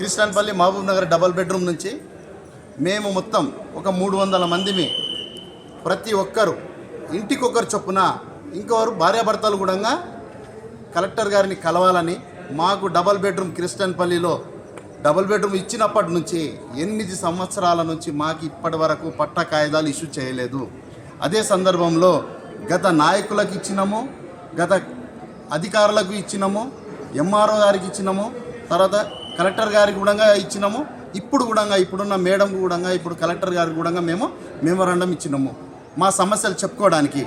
క్రిస్టియన్పల్లి Mahabub Nagar double bedroom నుంచి మేము మొత్తం ఒక 300 మందిని ప్రతి ఒక్కరు ఇంటికొకరు చొప్పున ఇంకొకరు భార్యాభర్తలు కూడా కలెక్టర్ గారిని కలవాలని మాకు డబల్ బెడ్రూమ్ క్రిస్టియన్పల్లిలో డబల్ బెడ్రూమ్ ఇచ్చినప్పటి నుంచి 8 సంవత్సరాల నుంచి మాకు ఇప్పటి వరకు పట్టా కాయిదాలు ఇష్యూ చేయలేదు. అదే సందర్భంలో గత నాయకులకు ఇచ్చినాము, గత అధికారులకు ఇచ్చినాము, ఎంఆర్ఓ గారికి ఇచ్చినాము, తర్వాత కలెక్టర్ గారికి కూడా ఇచ్చినాము. ఇప్పుడు కూడా ఇప్పుడున్న మేడం కూడా ఇప్పుడు కలెక్టర్ గారికి కూడా మేము మెమోరాండం ఇచ్చినాము మా సమస్యలు చెప్పుకోవడానికి.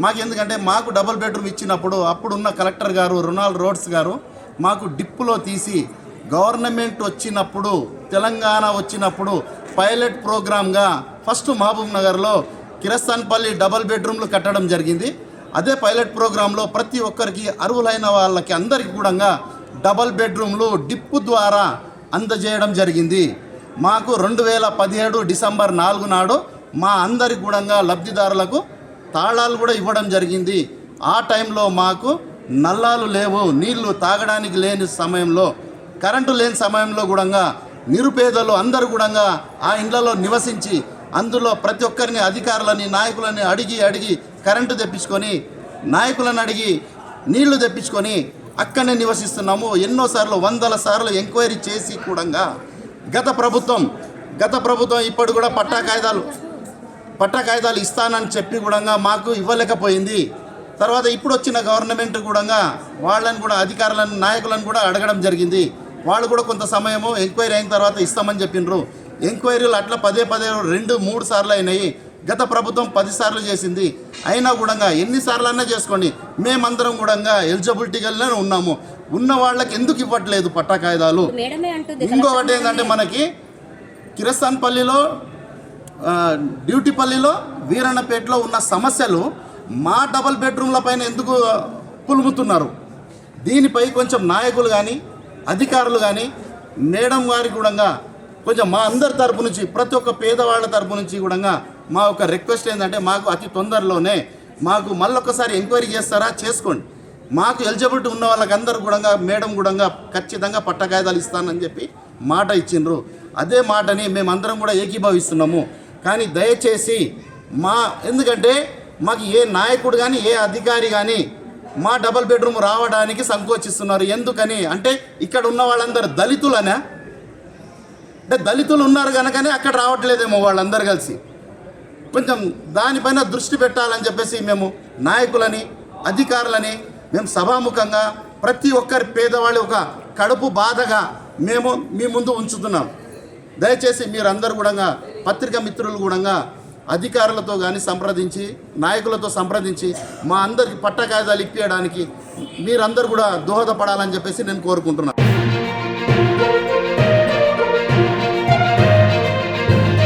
మాకు ఎందుకంటే మాకు డబుల్ బెడ్రూమ్ ఇచ్చినప్పుడు అప్పుడున్న కలెక్టర్ గారు రొనాల్డ్ రోడ్స్ గారు మాకు డిప్పులో తీసి గవర్నమెంట్ వచ్చినప్పుడు తెలంగాణ వచ్చినప్పుడు పైలట్ ప్రోగ్రామ్గా ఫస్ట్ మహబూబ్ నగర్లో కిరస్తాన్పల్లి డబుల్ బెడ్రూమ్లు కట్టడం జరిగింది. అదే పైలట్ ప్రోగ్రాంలో ప్రతి ఒక్కరికి అర్హులైన వాళ్ళకి అందరికీ కూడా డబల్ బెడ్రూమ్లు డిప్పు ద్వారా అందజేయడం జరిగింది. మాకు 2017 డిసెంబర్ 4 నాడు మా అందరికి కూడా లబ్ధిదారులకు తాళాలు కూడా ఇవ్వడం జరిగింది. ఆ టైంలో మాకు నల్లాలు లేవు, నీళ్లు తాగడానికి లేని సమయంలో, కరెంటు లేని సమయంలో కూడా నిరుపేదలు అందరూ కూడా ఆ ఇండ్లలో నివసించి అందులో ప్రతి ఒక్కరిని అధికారులని నాయకులని అడిగి కరెంటు తెప్పించుకొని నాయకులను అడిగి నీళ్లు తెప్పించుకొని అక్కడనే నివసిస్తున్నాము. ఎన్నోసార్లు 100 సార్లు ఎంక్వైరీ చేసి కూడా గత ప్రభుత్వం ఇప్పుడు కూడా పట్టా కాయిదాలు ఇస్తానని చెప్పి కూడా మాకు ఇవ్వలేకపోయింది. తర్వాత ఇప్పుడు వచ్చిన గవర్నమెంట్ కూడా వాళ్ళని కూడా అధికారులను నాయకులను కూడా అడగడం జరిగింది. వాళ్ళు కూడా కొంత సమయము ఎంక్వైరీ అయిన తర్వాత ఇస్తామని చెప్పిండ్రు. ఎంక్వైరీలు అట్లా 2-3 సార్లు అయినాయి. గత ప్రభుత్వం 10 సార్లు చేసింది. అయినా కూడా ఎన్నిసార్లు అన్నా చేసుకోండి, మేమందరం కూడా ఎలిజిబిలిటీగానే ఉన్నాము. ఉన్న వాళ్ళకి ఎందుకు ఇవ్వట్లేదు పట్టా కాయిదాలు? ఇంకొకటి ఏంటంటే మనకి కిరస్తాన్పల్లిలో డ్యూటీపల్లిలో వీరన్నపేటలో ఉన్న సమస్యలు మా డబల్ బెడ్రూమ్ల పైన ఎందుకు పులుముతున్నారు? దీనిపై కొంచెం నాయకులు కానీ అధికారులు కానీ మేడం వారికి కూడా కొంచెం మా అందరి తరపు నుంచి ప్రతి ఒక్క పేదవాళ్ళ తరపు నుంచి కూడా మా ఒక రిక్వెస్ట్ ఏంటంటే మాకు అతి తొందరలోనే మాకు మళ్ళొకసారి ఎంక్వైరీ చేస్తారా, చేసుకోండి. మాకు ఎలిజిబిలిటీ ఉన్న వాళ్ళకందరూ కూడా మేడం కూడా ఖచ్చితంగా పట్టా కాయిదాలు ఇస్తానని చెప్పి మాట ఇచ్చిండ్రు. అదే మాటని మేమందరం కూడా ఏకీభవిస్తున్నాము. కానీ దయచేసి ఎందుకంటే మాకు ఏ నాయకుడు కానీ ఏ అధికారి కానీ మా డబల్ బెడ్రూమ్ రావడానికి సంకోచిస్తున్నారు. ఎందుకని అంటే ఇక్కడ ఉన్న వాళ్ళందరూ దళితులనే, అంటే దళితులు ఉన్నారు కనుకనే అక్కడ రావట్లేదేమో వాళ్ళందరూ కలిసి. కొంచెం దానిపైన దృష్టి పెట్టాలని చెప్పేసి మేము నాయకులని అధికారులని మేము సభాముఖంగా ప్రతి ఒక్కరి పేదవాళ్ళ ఒక కడుపు బాధగా మేము మీ ముందు ఉంచుతున్నాం. దయచేసి మీరందరూ కూడా పత్రికా మిత్రులు కూడా అధికారులతో కానీ సంప్రదించి నాయకులతో సంప్రదించి మా అందరికి పట్టా కాయిదాలు ఇప్పించడానికి మీరందరూ కూడా దోహదపడాలని చెప్పేసి నేను కోరుకుంటున్నాను.